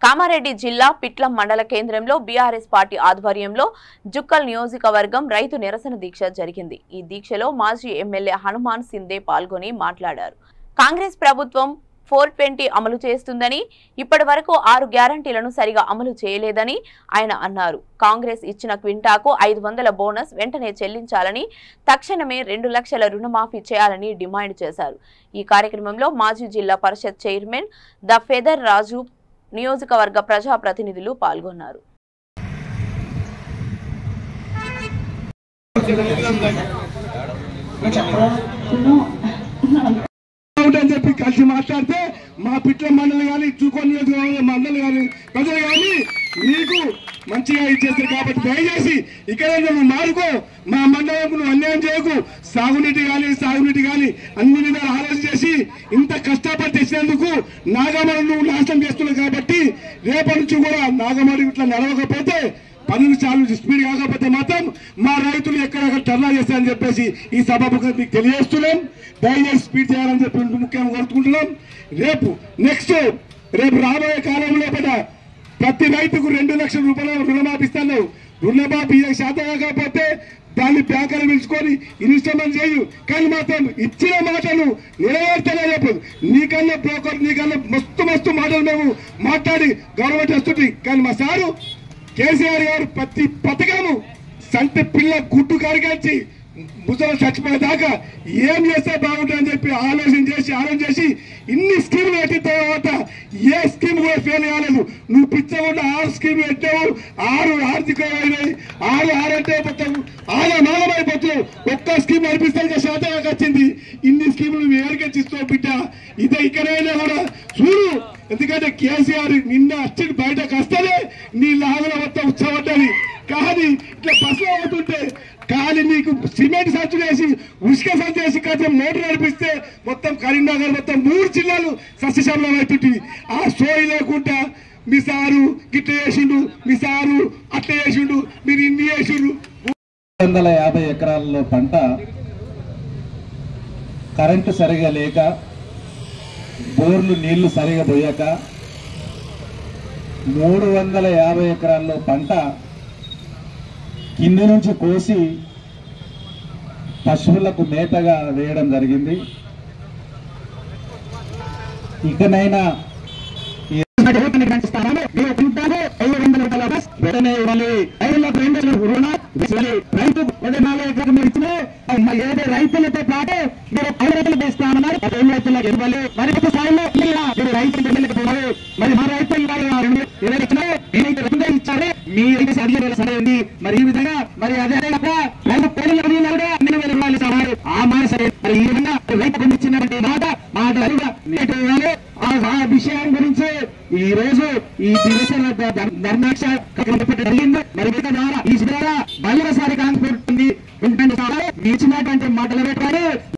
కామారెడ్డి జిల్లా పిట్లం మండల కేంద్రంలో బీఆర్ఎస్ పార్టీ ఆధ్వర్యంలో జుక్కల్ నియోజకవర్గం రైతు నిరసన దీక్ష జరిగింది। ఈ దీక్షలో మాజీ ఎమ్మెల్యే హనుమాన్ సిందే పాల్గొని మాట్లాడారు। కాంగ్రెస్ ప్రభుత్వం 420 అమలు చేస్తుందని, ఇప్పటివరకు 6 గ్యారంటీలను సరిగా అమలు చేయలేదని ఆయన అన్నారు। కాంగ్రెస్ ఇచ్చిన క్వింటాకు 500 బోనస్ వెంటనే చెల్లించాలని, తక్షణమే 2 లక్షల రుణమాఫీ చేయాలని డిమాండ్ చేశారు। ఈ కార్యక్రమంలో మాజీ జిల్లా పరిషత్ చైర్మన్ ద ఫెదర్ రాజు, నియోజకవర్గ ప్రజా ప్రతినిధులు పాల్గొన్నారు। కలిసి మాట్లాడితే మా పిట్లం మండలి కానీ జూకోల్ నియోజకవర్గ మండలి కానీ ప్రజలు కానీ నీకు మంచిగా ఇచ్చేస్తారు కాబట్టి దయచేసి ఇక్కడ నువ్వు మారుకో, మా మండలంకు నువ్వు అన్యాయం చేయకు। సాగునీటి కానీ అన్ని విధాలు ఆలోచన చేసి ఇంత కష్టపడి తెచ్చినందుకు నాగమడి నువ్వు నాశనం చేస్తున్నావు కాబట్టి రేపటి నుంచి కూడా నాగమడి ఇట్లా నడవకపోతే పనులు చాలు స్పీడ్ కాకపోతే మాత్రం మా రైతులు ఎక్కడెక్కడ ధర్నా చేస్తారని చెప్పేసి ఈ సభకు మీకు తెలియజేస్తున్నాం। దయచేసి స్పీడ్ చేయాలని చెప్పి ముఖ్యంగా కోరుకుంటున్నాం। రేపు రాబోయే కాలంలో ప్రతి రైతుకు 2 లక్షల రూపాయలు రుణమాఫీ ఇస్తాను। రుణమాఫీ శాతం కాకపోతే దాన్ని బ్యాంకులు పిలుచుకొని ఇన్స్టాల్మెంట్ చేయు, కానీ మాత్రం ఇచ్చిన మాటలు నెరవేర్తలే చెప్పదు। నీకన్నా బ్రోకర్ నీకన్నా మస్తు మాటలు మేము మాట్లాడి గవర్నమెంట్ వస్తుంది, కానీ మా సారు కేసీఆర్ గారు ప్రతి పథకము సంటి పిల్ల గుడ్డు కారికాల్చి ముసలు చచ్చిపోయేదాకా ఏం చేస్తే బాగుంటుందని చెప్పి ఆలోచన చేసి ఇన్ని స్కీములు పెట్టిన తర్వాత ఏ స్కీమ్ కూడా ఫెయిల్ కాలేదు। నువ్వు పిచ్చకుండా 6 స్కీములు పెట్టావు, 6 ఆర్థికమైనవి, 6 అంటే మొత్తం ఆగమాగమైపోతున్నావు। ఒక్క స్కీమ్ నడిపిస్తే శాతం వచ్చింది, ఇన్ని స్కీములు నువ్వు ఏరికెచ్చిస్తావు బిడ్డ। ఇదే ఇక్కడైనా కూడా చూడు, ఎందుకంటే కేసీఆర్ నిన్న వచ్చి బయటకు వస్తేనే నీ లాగల మొత్తం ఉత్సవడ్డది, కానీ ఇట్లా బస్సులో అవుతుంటే కానీ నీకు సిమెంట్ సంచు వేసి ఉసుక సంచు వేసి కొంచెం మోటార్ నడిపిస్తే మొత్తం కరీంనగర్ మొత్తం 3 జిల్లాలు సస్యశ్యామలం అవుతుంది। ఆ సోయి లేకుండా మీ సారు గిట్ల చేసిండు, మీ సారు అట్లా చేసిండు, మీరు ఇన్ని చేసిండు। 250 ఎకరాల్లో పంట కరెంటు సరిగా లేక, బోర్లు నీళ్లు సరిగా పోయాక 350 ఎకరాల్లో పంట కింది నుంచి కోసి పశువులకు మేతగా వేయడం జరిగింది। ఇకనైనా రైతులతో పాటు మీరు పౌరులకు వేస్తామన్నారు, రైతులకు ఇవ్వాలి, మరి ఒక స్థాయిలో మరి మా రైతులు ఇచ్చారు, మీ సరే ఉంది। మరి ఈ విధంగా మరి అదే రైతు పేర్లు కూడా 2,000 రూపాయలు ఇస్తారు, ఆ మాట సరే। మరి ఈ విధంగా రైతు పండించినటువంటి మాట ఆ విషయం గురించి ఈ రోజు ఈ నిరసన ధర్నాక్ష జరిగింది। మరి ద్వారా ఈ ద్వారా మళ్ళీసారి కాంగ్రెస్ ఇచ్చినటువంటి మాటలు పెట్టారు।